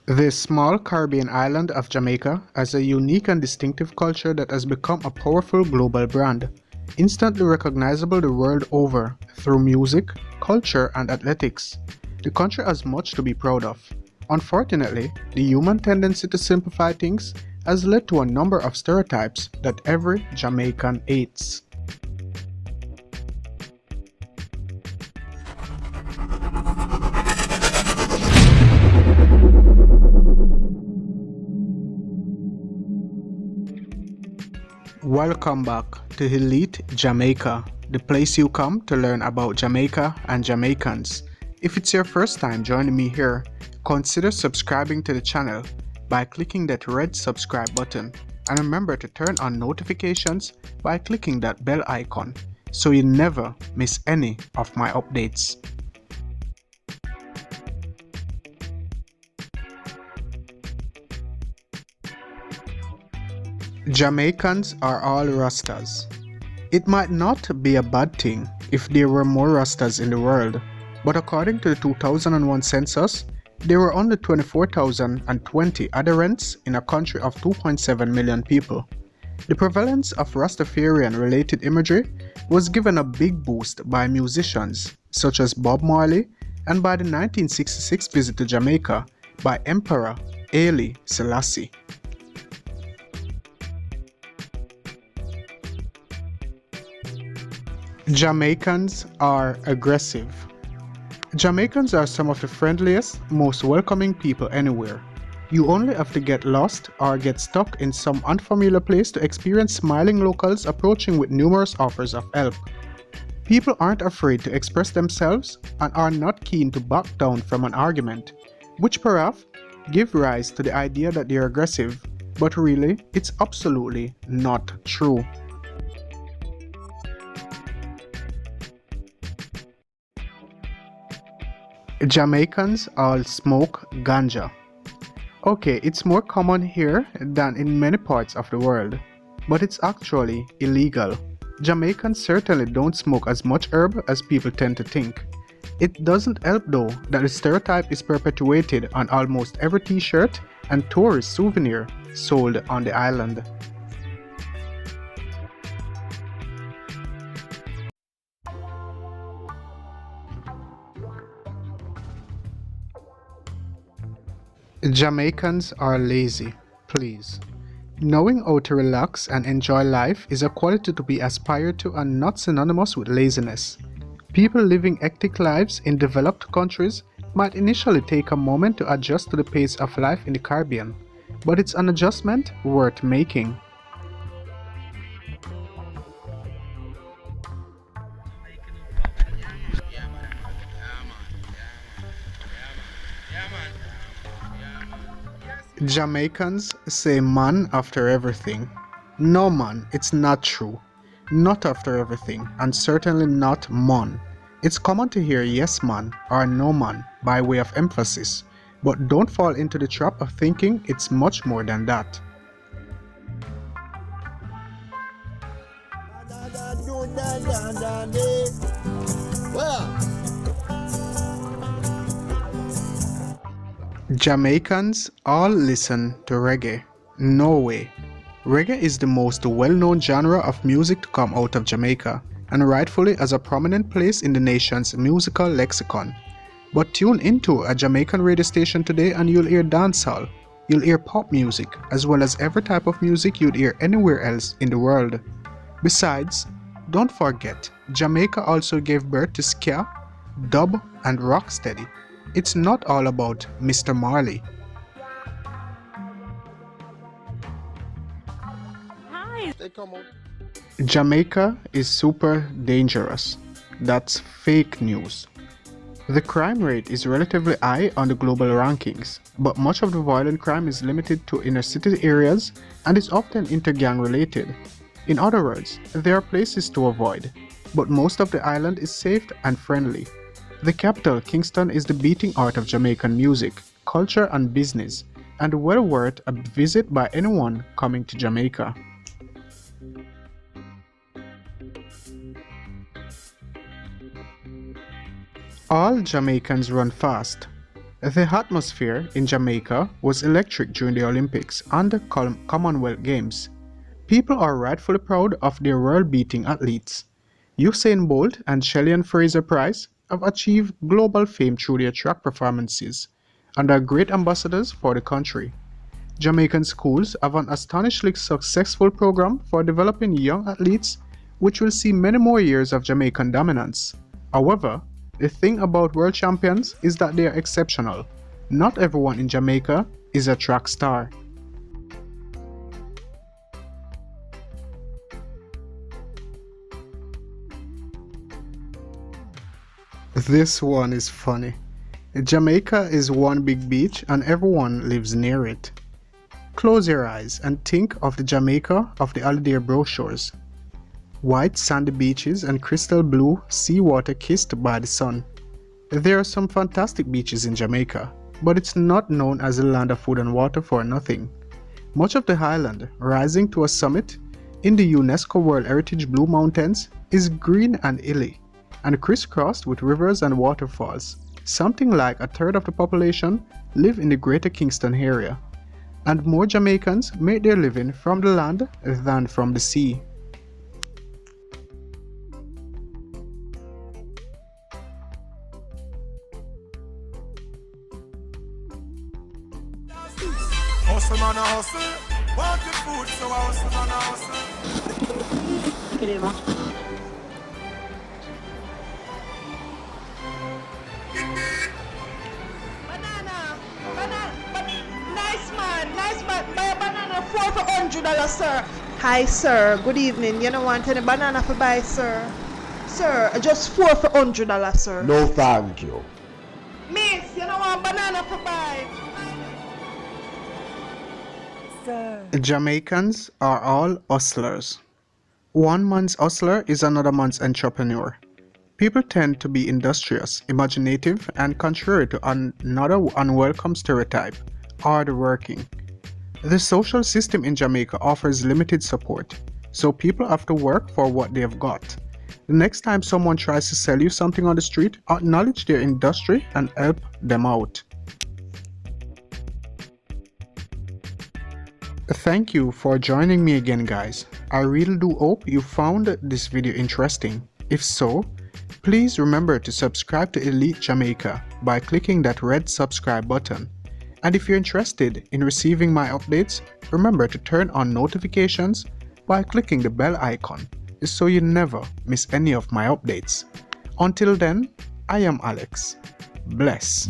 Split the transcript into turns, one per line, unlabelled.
This small Caribbean island of Jamaica has a unique and distinctive culture that has become a powerful global brand, instantly recognizable the world over through music, culture, and athletics. The country has much to be proud of. Unfortunately, the human tendency to simplify things has led to a number of stereotypes that every Jamaican hates. Welcome back to Elite Jamaica, the place you come to learn about Jamaica and Jamaicans. If it's your first time joining me here, consider subscribing to the channel by clicking that red subscribe button, and remember to turn on notifications by clicking that bell icon so you never miss any of my updates. Jamaicans are all Rastas. It might not be a bad thing if there were more Rastas in the world, but according to the 2001 census, there were only 24,020 adherents in a country of 2.7 million people. The prevalence of Rastafarian-related imagery was given a big boost by musicians such as Bob Marley and by the 1966 visit to Jamaica by Emperor Haile Selassie. Jamaicans are aggressive. Jamaicans are some of the friendliest, most welcoming people anywhere. You only have to get lost or get stuck in some unfamiliar place to experience smiling locals approaching with numerous offers of help. People aren't afraid to express themselves and are not keen to back down from an argument, which perhaps give rise to the idea that they're aggressive, but really, it's absolutely not true. Jamaicans all smoke ganja. Okay, it's more common here than in many parts of the world, but it's actually illegal. Jamaicans certainly don't smoke as much herb as people tend to think. It doesn't help though that the stereotype is perpetuated on almost every t-shirt and tourist souvenir sold on the island. Jamaicans are lazy, please. Knowing how to relax and enjoy life is a quality to be aspired to and not synonymous with laziness. People living hectic lives in developed countries might initially take a moment to adjust to the pace of life in the Caribbean, but it's an adjustment worth making. Jamaicans say man after everything. No man, it's not true. Not after everything, and certainly not mon. It's common to hear yes man or no man by way of emphasis, but don't fall into the trap of thinking it's much more than that. Jamaicans all listen to reggae. No way. Reggae is the most well-known genre of music to come out of Jamaica, and rightfully has a prominent place in the nation's musical lexicon. But tune into a Jamaican radio station today and you'll hear dancehall, you'll hear pop music, as well as every type of music you'd hear anywhere else in the world. Besides, don't forget, Jamaica also gave birth to ska, dub, and rocksteady. It's not all about Mr. Marley.
Hi.
Jamaica is super dangerous. That's fake news. The crime rate is relatively high on the global rankings, but much of the violent crime is limited to inner city areas and is often inter-gang related. In other words, there are places to avoid, but most of the island is safe and friendly. The capital, Kingston, is the beating heart of Jamaican music, culture and business, and well worth a visit by anyone coming to Jamaica. All Jamaicans run fast. The atmosphere in Jamaica was electric during the Olympics and the Commonwealth Games. People are rightfully proud of their world-beating athletes. Usain Bolt and Shelly Fraser-Price have achieved global fame through their track performances and are great ambassadors for the country. Jamaican schools have an astonishingly successful program for developing young athletes, which will see many more years of Jamaican dominance. However, the thing about world champions is that they are exceptional. Not everyone in Jamaica is a track star. This one is funny. Jamaica is one big beach and everyone lives near it. Close your eyes and think of the Jamaica of the holiday brochures. White sandy beaches and crystal blue seawater kissed by the sun. There are some fantastic beaches in Jamaica, but it's not known as the land of food and water for nothing. Much of the island, rising to a summit in the UNESCO World Heritage Blue Mountains, is green and hilly, and crisscrossed with rivers and waterfalls. Something like a third of the population live in the Greater Kingston area, and more Jamaicans make their living from the land than from the sea.
Hustle man a hustle, want the food, so I hustle man a hustle.
Nice man, buy a banana 4 for $100, sir. Hi, sir, good evening. You don't want any banana for buy, sir? Sir, just 4 for $100, sir.
No, thank you.
Miss, you don't want banana for buy?
Jamaicans are all hustlers. One man's hustler is another man's entrepreneur. People tend to be industrious, imaginative, and contrary to another unwelcome stereotype, hard-working. The social system in Jamaica offers limited support, so people have to work for what they have got. The next time someone tries to sell you something on the street, acknowledge their industry and help them out. Thank you for joining me again, guys. I really do hope you found this video interesting. If so, please remember to subscribe to Elite Jamaica by clicking that red subscribe button. And if you're interested in receiving my updates, remember to turn on notifications by clicking the bell icon so you never miss any of my updates. Until then, I am Alex. Bless.